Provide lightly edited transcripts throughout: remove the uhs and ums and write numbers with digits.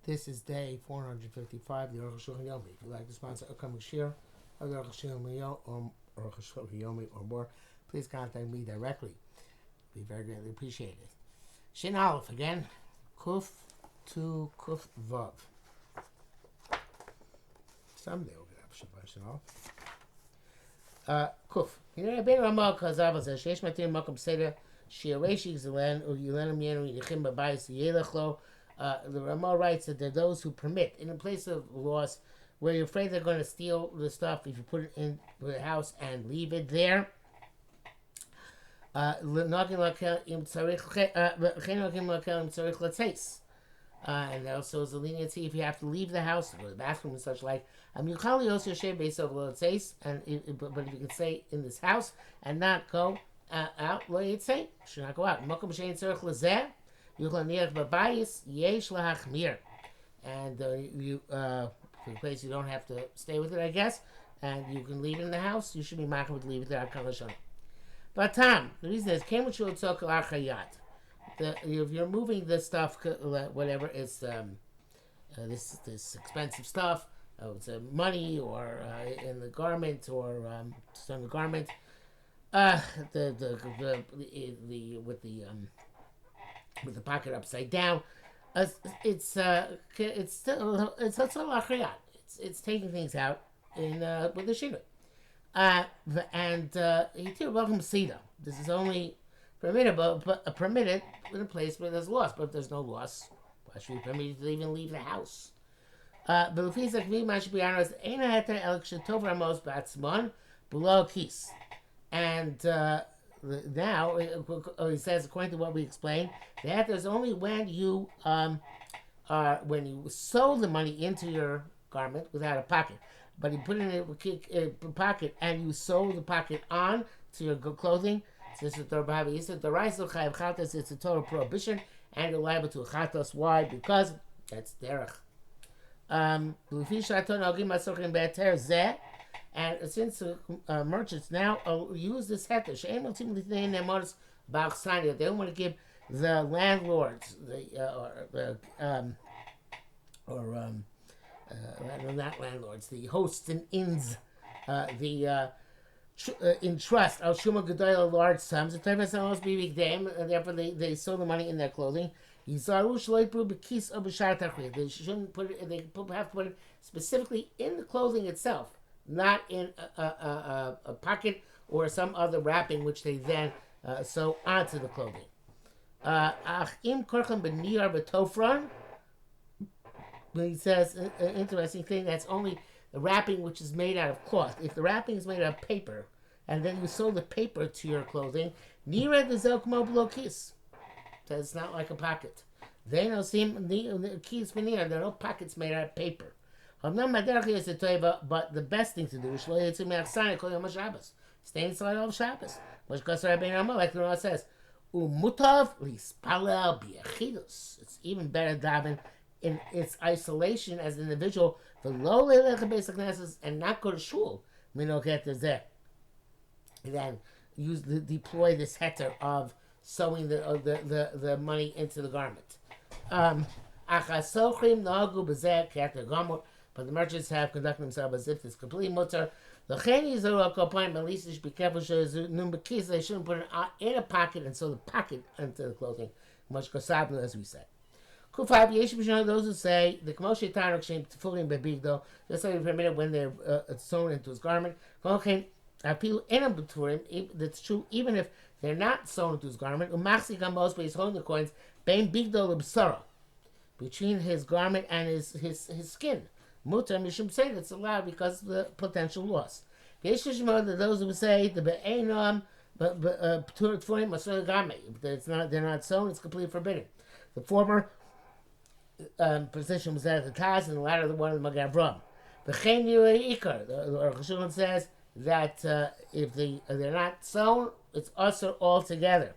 This is day 455, the Arukh HaShulchan Yomi. If you'd like to sponsor a upcoming share of the Arukh HaShulchan Yomi or more, please contact me directly. Be very greatly appreciated. Shin Aleph again. Kuf to Kuf Vav. Someday we'll get up Shin Aleph. Kuf. You know, Ben Ramah Kazav says, Shesh Matir Makam Seder, Shiareshi Zelan, Uyilanam Yenu Yichim Babayis Yelachlo. The Ramah writes that there are those who permit, in a place of loss, where you're afraid they're going to steal the stuff if you put it in the house and leave it there. And also is a leniency if you have to leave the house, go to the bathroom and such like. And but if you can stay in this house and not go out, should not go out. And you for a place you don't have to stay with it, I guess, and you can leave it in the house. You should be marked with leave it there. But Tom, the reason is if you're moving this stuff, whatever, it's this expensive stuff, it's money or in the garment or on the garment, with the pocket upside down, it's taking things out in with the shinui. Welcome Sida. This is only permitted in a place where there's loss. But if there's no loss, why should we permit you to even leave the house? Below keys. And now he says, according to what we explained, that there's only when you sew the money into your garment without a pocket. But you put it in a pocket and you sew the pocket on to your clothing. It's a total prohibition and you're liable to a chatos. Why? Because that's derech. And since merchants now use this heter, they don't want to give the landlords, not landlords, the hosts and inns, in trust, al shuma gedola large sums. The type of almost be them, and therefore they sew the money in their clothing. They shouldn't put it. They have to put it specifically in the clothing itself, not in a pocket or some other wrapping, which they then sew onto the clothing. But he says an interesting thing, that's only the wrapping which is made out of cloth. If the wrapping is made out of paper, and then you sew the paper to your clothing, nira the zelkmo below kiss. That's not like a pocket. They don't seem keys for near. There are no pockets made out of paper. But the best thing to do is stay inside all Shabbos. Like the Rambam says, it's even better daven in its isolation as an individual, and not go to shul. We don't get this there. Then deploy this heter of sewing the money into the garment. But the merchants have conducted themselves as if it's completely mutter. The Chinese are point, but at least they should be careful. They shouldn't put it in a pocket and sew the pocket into the clothing. Much kosabnu, as we said. Kufab Yeshua, those who say the Kmoshe Tanuk Shem fully in Bebigdo, just like permitted when they're sewn into his garment. Appeal in for him, that's true even if they're not sewn into his garment. Umaxi Gamos, but he's holding the coins, Bain Bigdo Libsara, between his garment and his skin. Mutar Mishum say that's allowed because of the potential loss. Yeshua, those who say the Be'enam, but for him, they're not sewn, it's completely forbidden. The former position was that of the Taz, and the latter the one of the Magav Ram. The Arukh HaShulchan says that if they're not sewn, it's usher altogether.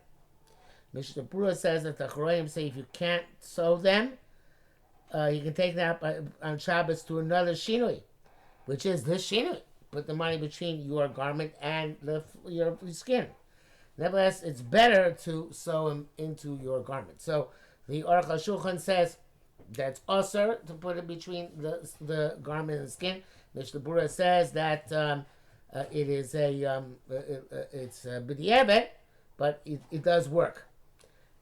Mishnah Berurah says that the Choroim say if you can't sew them, you can take that on Shabbos to another shinui, which is this shinui. Put the money between your garment and your skin. Nevertheless, it's better to sew them into your garment. So the Arukh HaShulchan says that's usher to put it between the garment and the skin. Mishnah Bura says that it is it's b'di'evet, but it does work.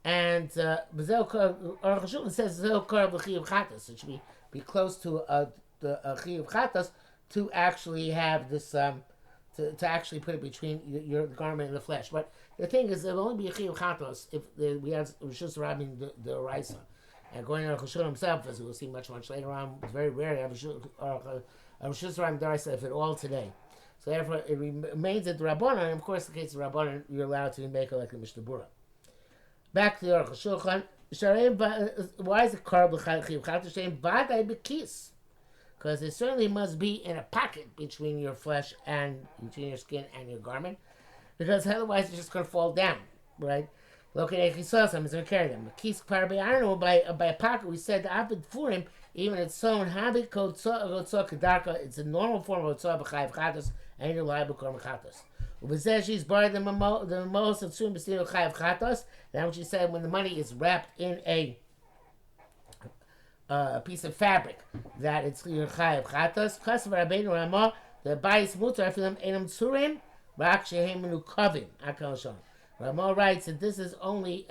And Arukh HaShulchan says it should be close to the chiyuv chatas to actually have this to actually put it between your garment and the flesh. But the thing is, it will only be a chiyuv chatas if we have Rishus Rabbin the Raisa. And going to Arukh HaShulchan himself, as we'll see much later on, it's very rare to have a Rishus Rabbin the Raisa, if at all, today. So therefore, it remains at the Rabbanan, and of course, in the case of Rabbanan, you're allowed to make it like the Mishnah Bura. Back to the Arukh HaShulchan. Why is it carb l'chayv chatas? Shem v'aday b'kis, because it certainly must be in a pocket between your flesh and between your skin and your garment, because otherwise it's just going to fall down, right? Look at Echisosam, it's going to carry them. The kis parbe, I don't know, by a pocket. We said the avid for him, even its own habit called kedarka. It's a normal form of tzah b'chayv chatas, and you're liable to korban chatas. She's buried the most and soon b'stino chayv chatos. That's what she said when the money is wrapped in a piece of fabric that it's your chayv chatos. Chasav Rabbeinu Ramah the bayis mutar filim enam tzurim rak shehem menukavim akal shon. Ramah writes that this is only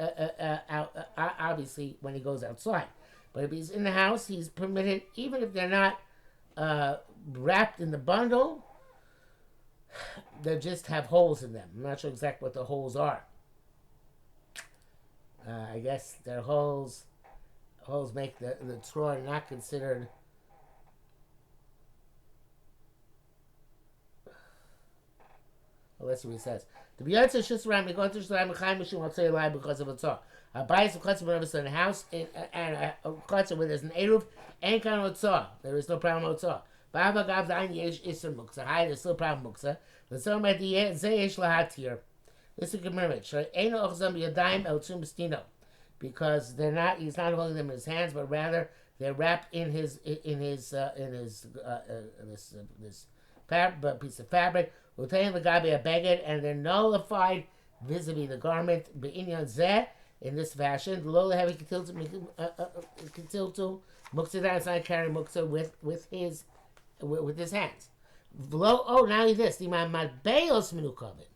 obviously when he goes outside, but if he's in the house, he's permitted even if they're not wrapped in the bundle. They just have holes in them. I'm not sure exactly what the holes are. I guess they're holes. Holes make the tzroah not considered. Well, let's see what he says. The b'yotzer shusram, they go into shusram mechayim mishum I'll tell you lie because of a tzah. A bias of chutzah whenever it's in a house and a chutzah where there's an eruv ain't kind of a tzah. There is no problem with tzah. There's still a problem muksa. This is a gemara because they're not. He's not holding them in his hands, but rather they're wrapped in his this piece of fabric. And they're nullified vis-a-vis the garment. In this fashion, the Lola heavy katiltu muksa. It's not carrying muksa with his hands. Oh, now this. The matbeos menukavim.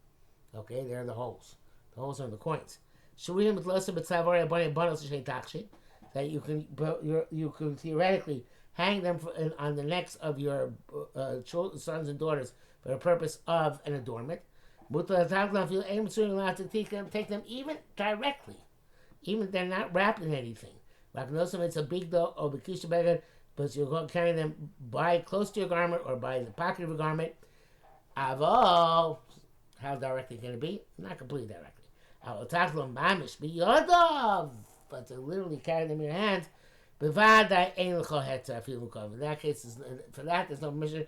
Okay, there are the holes. The holes are in the coins. Shurim b'tlosa b'tzavori abonei bonos shei takshi. That you can theoretically hang them on the necks of your sons and daughters for the purpose of an adornment. Mutar taklam feel aim allowed to take them even directly, even if they're not wrapped in anything. Raknosam, it's a big dough or b'kisha beged. But you're going to carry them by close to your garment or by the pocket of a garment. Avo, how directly can it be? Not completely directly. Avotaklo mamish biyodov, but to literally carry them in your hands. Bevadai ein l'cho heter afilu mukavim. In that case, for that there's no measure,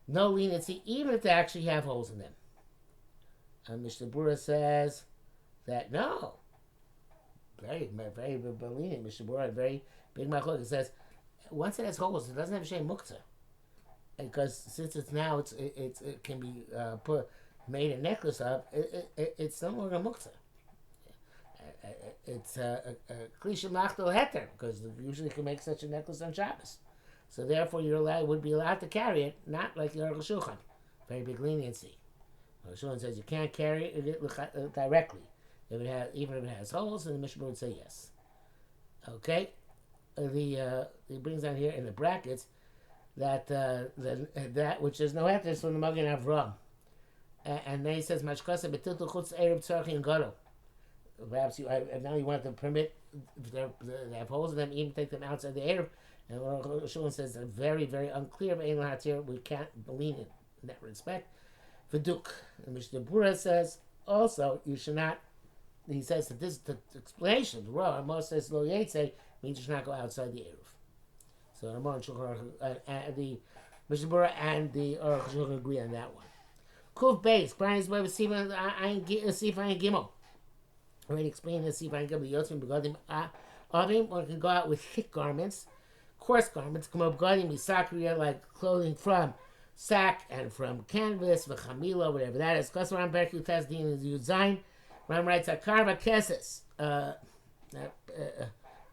no leniency, even if they actually have holes in them. And Mishnah Bura says that no, very lenient. Mishnah Bura, very big machlok. It says, once it has holes, it doesn't have shem muktzah, because since it's now it can be made a necklace of. It's no longer muktzah. It's a klisha machtel heter, because usually you can make such a necklace on Shabbos. So therefore, would be allowed to carry it, not like the Arukh HaShulchan. Very big leniency. Arukh HaShulchan says you can't carry it directly, even if it has holes, and the Mishnah would say yes. Okay. He brings down here in the brackets that that which is no heter is from the Magen Avraham, and then he says mashkasa betiltu chutz erev tzarchi and gadol. Perhaps now you want to permit if they have holes in them, even take them outside the erev. And Arukh HaShulchan says they're very unclear. We can't believe it in that respect. V'duk, and Mishnah Bura says also you should not. He says that this the explanation of the Rav Amos says lo yetze means you should not go outside the eruv. So the Mishnah Bura and the Arukh HaShulchan agree on that one. Kuf Beis, Brian's way with Sif Ayin Gimel. Already explained this. Sif Ayin Gimel. Yotzim begadim avim. One can go out with thick garments, coarse garments. Come up begadim misakriya, like clothing from sack and from canvas, v'chamila, whatever that is. Kasvaram Berkut Tasdin is Yudzayin. Ram writes Akarva Keses.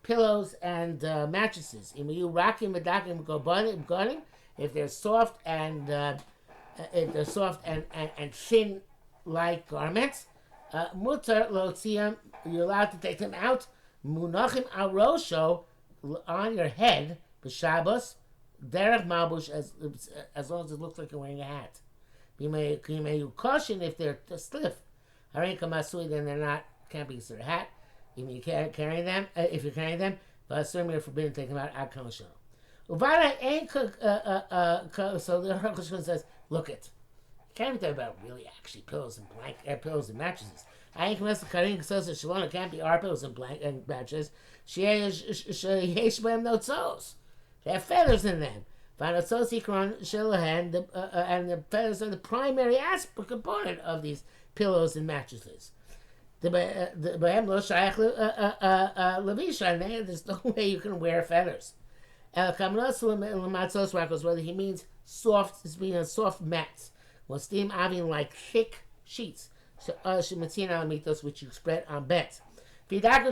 pillows and mattresses. If they're soft and thin like garments, mutar lotziam, you're allowed to take them out. Munachim arosho, on your head, b'Shabbos, derech malbush, as long as it looks like you're wearing a hat. You caution if they're stiff. Harein kamasui, then they're not, can't be considered a hat. If you can't carry them, but certainly you're forbidden to take them out ad kamashon. Uvara ain't so the Arukh HaShulchan says, look it. You can't be talking about really actually pillows and pillows and mattresses. I ain't coming to Karin says that Shalom can't be our pillows and mattresses. She has no toes. They have feathers in them. And the feathers are the primary aspect component of these pillows and mattresses. There's no way you can wear feathers. Whether he means soft, is meaning soft mats. Well, steam having like thick sheets, which you spread on beds. He's going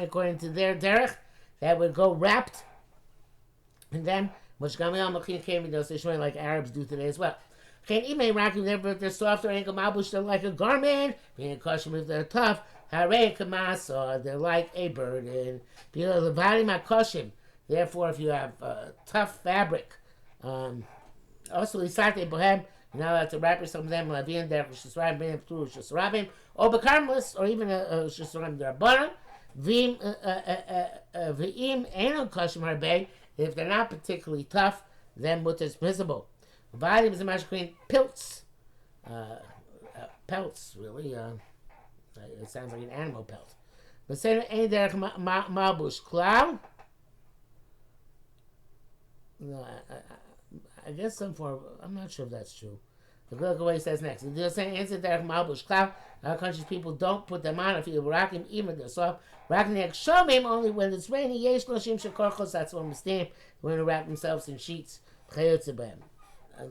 according to their derech, that would go wrapped in them, which like Arabs do today as well. If they're soft or ankle mabush, they're like a garment. Being caution if they're tough, they're like a burden. Therefore, if you have tough fabric, also isate bohem, you're not allowed to wrap some of them lavin derech shesarabim bring them through shesarabim or bekarmless or even a shesarabim derabbanan. V'im ain't kashim harbei. If they're not particularly tough, then mutter is permissible. Volume is a mashqueen pelts. Pelts, really. It sounds like an animal pelt. But say ain't there malbush cloud? No, I guess some form. I'm not sure if that's true. Look at what he says next. They're saying answer there malbush cloud. Our country's people don't put them on if you rocking even they're soft. Rocking the shomim only when it's raining. Yesh loshim shekorchos. That's what I'm when they wrap themselves in sheets. And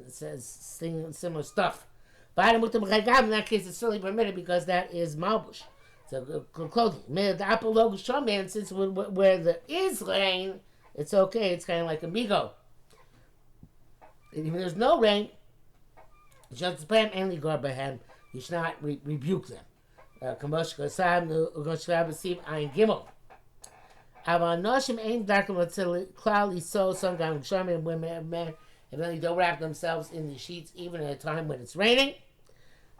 it says similar stuff. But in that case, it's certainly permitted because that is malbush. So clothing. And since where there is rain, it's okay. It's kind of like a migo. If there's no rain, just spam and ligar behem. You should not rebuke them. Kamosh kasam ugoshrav b'siv ayin gimel. Aval noshim ain't darkem cloudy so sometimes shamim women men. And then they don't wrap themselves in the sheets even at a time when it's raining.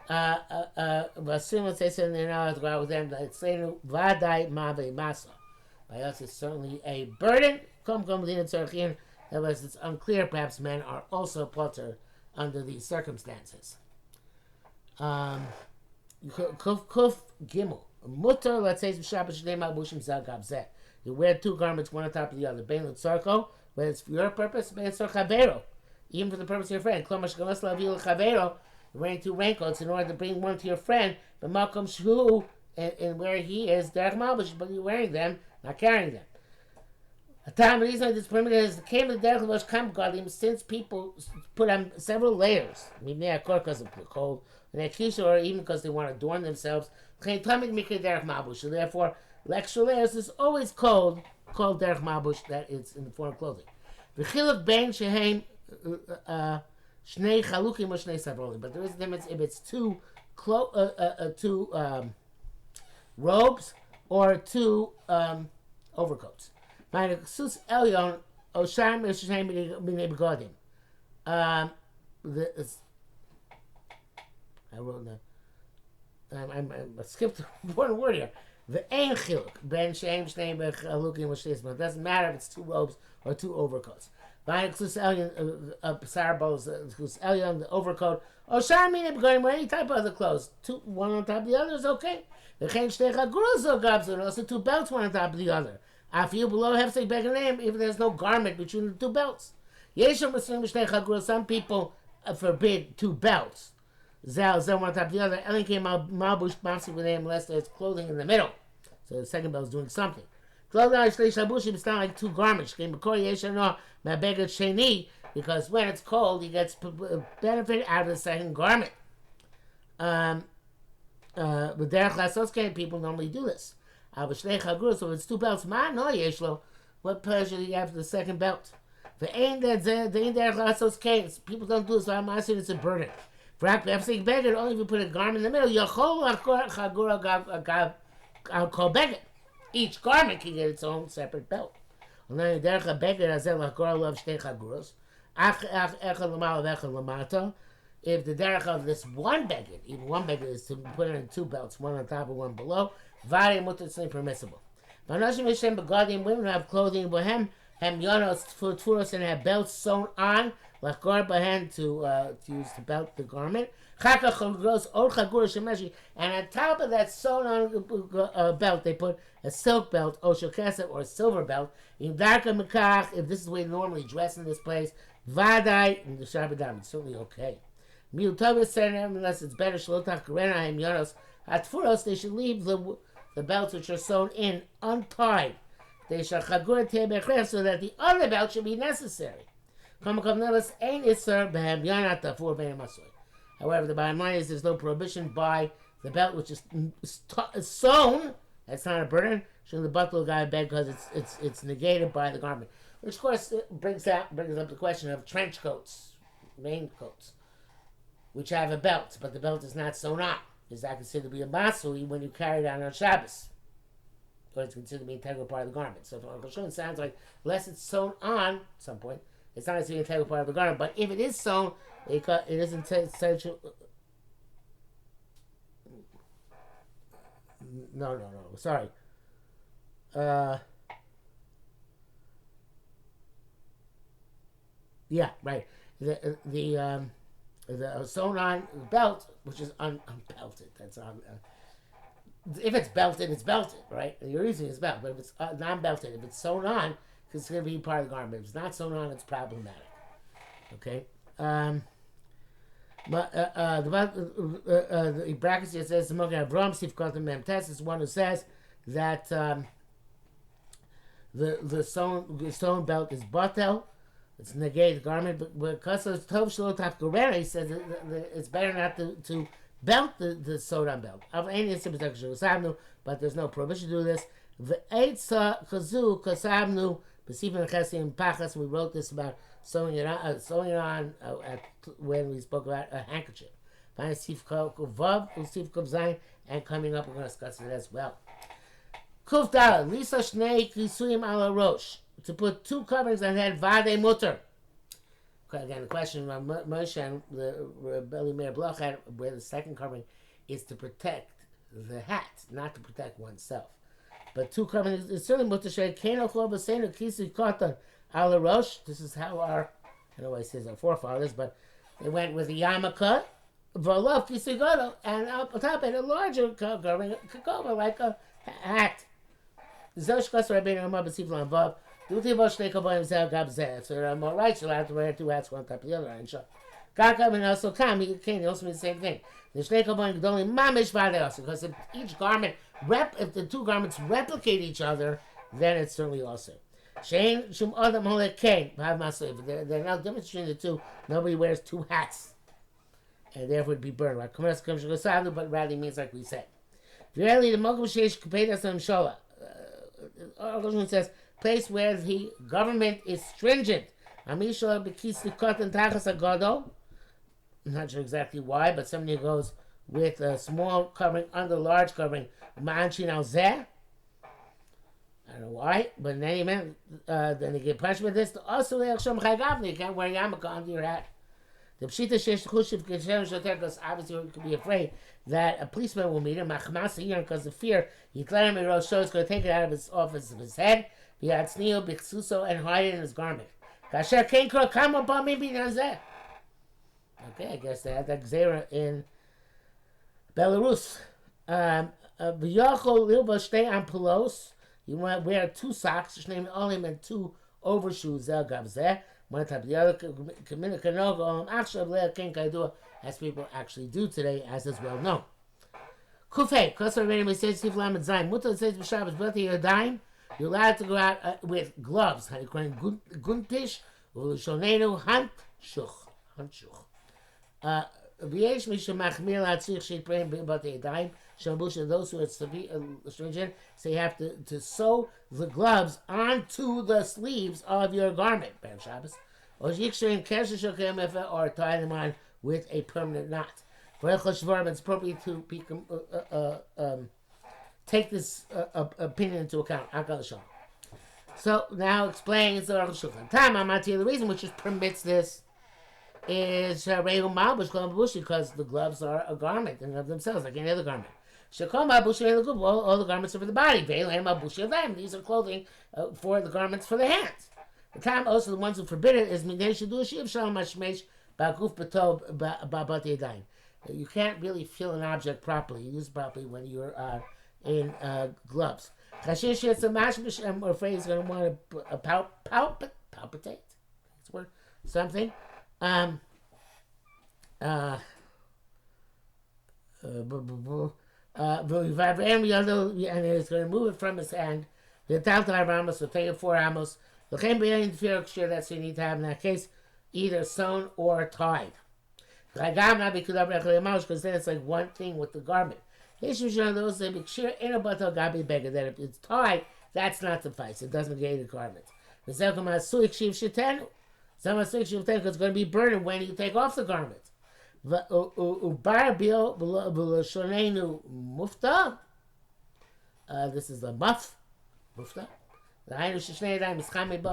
But soon as they say they're not allowed to go out with them, it's vadai mave masa. By us, it's certainly a burden. Unless it's unclear, perhaps men are also potter under these circumstances. Kuf gimel. Mutter, let's say, you wear two garments, one on top of the other. Bein l'tzarko, whether it's for your purpose, bein l'tzar chavero. Even for the purpose of your friend. You're wearing two raincoats in order to bring one to your friend, but Malcolm Shhu, and where he is, derech malbush, but you're wearing them, not carrying them. A time the reason this permitted is the came of the derech losh kam gadim, since people put on several layers, maybe because of cold, or even because they want to adorn themselves. So therefore, extra layers is always called derech malbush, that it's in the form of clothing. V'chiluk bein shehem shnei chalukim or shnei savrolim. But there is a difference if it's two robes or two overcoats. I wrote that. I skipped one word here. The ein chiluk ben shehem shnei chalukim or shnei savrolim. It doesn't matter if it's two robes or two overcoats. The overcoat, or any type of other clothes. One on top of the other is okay. Also two belts, one on top of the other. After you below have to beg a name, if there's no garment between the two belts. Some people forbid two belts. One on top of the other. Unless there's clothing in the middle. So the second belt is doing something. It's not like two garments. Because when it's cold, he gets benefit out of the second garment. But derech lasos, people normally do this. So if it's two belts, no yeshlo. What pleasure do you have for the second belt? The ain that case. People don't do this. So I'm asking it's a burden. For saying beggar, only if you put a garment in the middle. I'll call beggar. Each garment can get its own separate belt. If the derech of this one beggar, even one beggar, is to put it in two belts, one on top and one below, vari mutter is permissible. Women who have clothing bohem, hem yonos for tfuros and have belts sewn on, like gar bahen to use to belt the garment. And on top of that sewn on belt, they put a silk belt, oshokesef, or a silver belt. In darka mekach, if this is the way you normally dress in this place, vadai in the shabbat, it's certainly okay. Unless it's better, shalotach karena hem yonos at tfuros, they should leave the belts which are sewn in untied. They shall chagur tebechrev, so that the other belt should be necessary. However, the bottom line is there's no prohibition by the belt which is sewn. That's not a burden. Shouldn't the butler guy beg because it's negated by the garment, which of course brings up the question of trench coats, raincoats, which have a belt, but the belt is not sewn on. Is that considered to be a masui when you carry it on Shabbos? Or it's considered to be an integral part of the garment. So from Arukh HaShulchan, it sounds like unless it's sewn on at some point, it's not necessarily an integral part of the garment. But if it is sewn, it isn't essential. No. Sorry. Yeah, right. The sewn on belt, which is unbelted. That's on. If it's belted, it's belted, right? You're using his belt, but if it's non-belted, if it's sewn on, it's going to be part of the garment. If it's not sewn on, it's problematic. Okay. The brackets here says the Mogen Avram Sif Kotem Mem Tes is one who says that the sewn belt is batel. It's negate the garment, but because of Tov Shalot Hafgarera, he says it's better not to belt the sewn on belt. But there's no prohibition to do this. V'eitza chazu kasabnu b'sifin chesim pachas. We wrote this about sewing it on when we spoke about a handkerchief. Find sif vav usif kuf zayin, and coming up we're going to discuss it as well. Kuf dal lisa shnei kisuyim ala rosh, to put two coverings on head vade mutter. Again, the question of Moshe and the Rebbe Meir Bloch had, where the second covering is to protect the hat, not to protect oneself. But two coverings is certainly mutter shay keno chol b'seinu kisu katan ala rosh. This is how I don't know why it says our forefathers, but they went with the yarmulke, v'alav kisu godo, and up on top of it a larger covering could go over like a hat. Zosh kasser Rabbeinu Amar b'siflan vav. So I'm all right, you'll have to wear two hats one on top of the other. And also come, he can also mean the same thing. The because if each garment, if the two garments replicate each other, then it's certainly also. There's no difference between the two. Nobody wears two hats, and therefore it'd be burned. But rather means like we said. Really, the Mokum Sheish Kapedas and Shola. Arukh says, place where the government is stringent. I'm not sure exactly why, but somebody goes with a small covering under large covering. I don't know why, but in any event, then they get punished with this. Also, you can't wear yarmulke under your hat. The pshita because obviously you could be afraid that a policeman will meet him because of fear. He let him is going to take it out of his office of his head. And hide it in his garment. Okay, I guess they had that gzera in Belarus. You want to wear two socks, and two overshoes. One type of the other, as people actually do today, as is well known. Kufay, you're allowed to go out with gloves. Guntish, Ulushoneinu, Handschuch. Shambush, those who are stringent, so you have to sew the gloves onto the sleeves of your garment, Bam Shabbos. Or tie them on with a permanent knot. For it's appropriate to take this opinion into account. So now explains the Arukh HaShulchan. The reason which just permits this is because the gloves are a garment in and of themselves, like any other garment. All the garments are for the body. These are clothing for the garments for the hands. The time also the ones who forbid it is you can't really feel an object properly, use it properly when you're in gloves. Or phrase is going to want to palpitate. That's word. Something. And it's going to move it from his hand. The Taltal Ramos will take it 4 amos. That's what you need to have in that case, either sewn or tied. Because then it's like one thing with the garment. That if it's tied, that's not suffice. It doesn't get the garment. It's going to be burning when you take off the garment. This is the muff. Mufta. The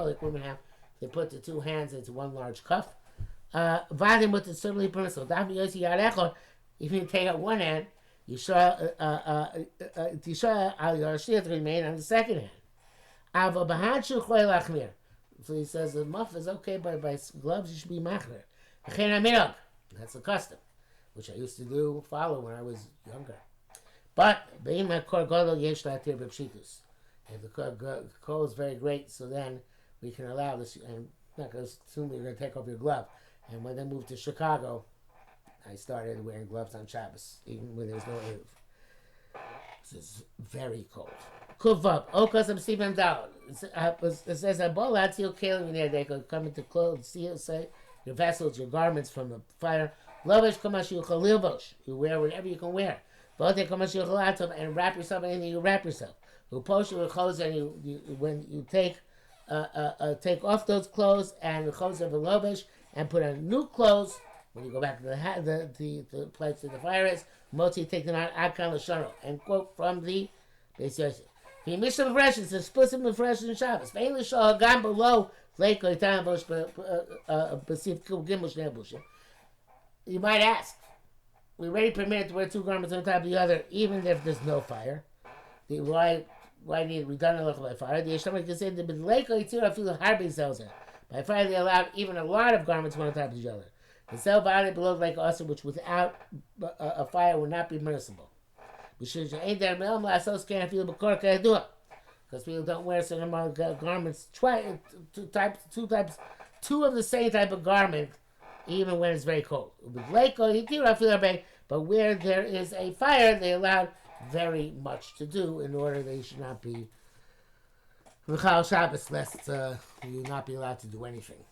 like women have. They put the 2 hands into one large cuff. Vadim with it certainly permissible. If you take out one hand, you saw to remain on the second hand. So he says the muff is okay, but by gloves you should be machmer. That's the custom, which I used to follow when I was younger. But if the cold is very great, so then we can allow this. And I'm not going to assume you're going to take off your glove. And when they moved to Chicago, I started wearing gloves on Shabbos, even when there was no Eruv. It's very cold. Kuvav, Okas of Stephen Dowd. It says, they could come into clothes, say, your vessels, your garments from the fire. Lovish Kamashu Khalilbosh. You wear whatever you can wear. Bote Kamashu Khalatov, and wrap yourself anything you wrap yourself. Who post your clothes, and when you take off those clothes and the clothes of the Lovish and put on new clothes. When you go back to the place where the fire is, Motzi take them out, Akan Lashano. And quote from the Beis Yosef. The Mishnah Mefresh is explicit Mefresh in Shabbos. Vein Lashah Gam below Lake Oitan Bosh Basif Gimel Shnei Bushim. You might ask, we already permitted to wear 2 garments on top of the other, even if there's no fire. Why need we done it by fire? The Yeshama can say the Lake Oitan feel Harbi sells it. By fire they allowed even a lot of garments one on top of each other. The cell body below like also, which without a fire would not be permissible. Because people don't wear certain amount of garments, two of the same type of garment, even when it's very cold. But where there is a fire, they allowed very much to do in order they should not be Shabbos, lest you not be allowed to do anything.